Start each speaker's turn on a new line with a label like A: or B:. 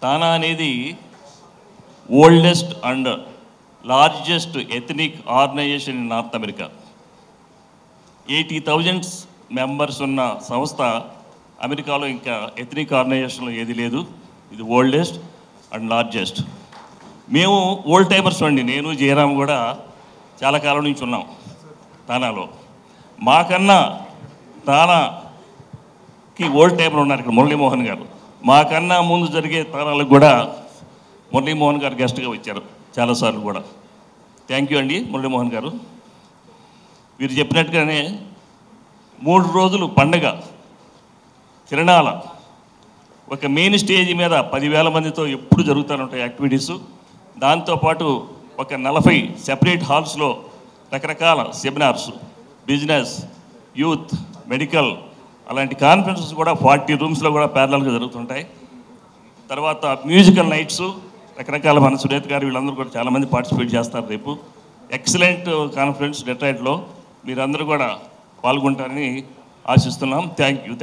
A: తానా అనేది oldest and largest ethnic organization in North America. 80,000 members ఉన్న సంస్థ అమెరికాలో ఇంకా ఎథనిక్ ఆర్గనైజేషన్లో ఏది లేదు. ఇది ఓల్డెస్ట్ అండ్ లార్జెస్ట్. మేము ఓల్డ్ టైమర్స్ అండి, నేను జయరామ్ కూడా చాలా కాలం నుంచి ఉన్నాం తానాలో. మాకన్నా తానాకి ఓల్డ్ టైమర్ ఉన్నారు ఇక్కడ మురళీమోహన్ గారు. మాకన్నా ముందు జరిగే తానాలకు కూడా మురళీమోహన్ గారు గెస్ట్గా వచ్చారు చాలాసార్లు కూడా. థ్యాంక్ యూ అండి మురళీమోహన్ గారు. మీరు చెప్పినట్టుగానే 3 రోజులు పండగ తిరణాల ఒక మెయిన్ స్టేజ్ మీద 10,000 మందితో ఎప్పుడు జరుగుతూనే యాక్టివిటీసు. దాంతోపాటు ఒక 40 సెపరేట్ హాల్స్లో రకరకాల సెమినార్స్, బిజినెస్, యూత్, మెడికల్ అలాంటి కాన్ఫరెన్సెస్ కూడా 40 రూమ్స్లో కూడా ప్యారలల్గా జరుగుతుంటాయి. తర్వాత మ్యూజికల్ నైట్స్ రకరకాల మన సురేత్ గారు వీళ్ళందరూ కూడా చాలామంది పార్టిసిపేట్ చేస్తారు. రేపు ఎక్సలెంట్ కాన్ఫరెన్స్ డెట్రాయిట్లో మీరందరూ కూడా పాల్గొంటారని ఆశిస్తున్నాం. Thank you.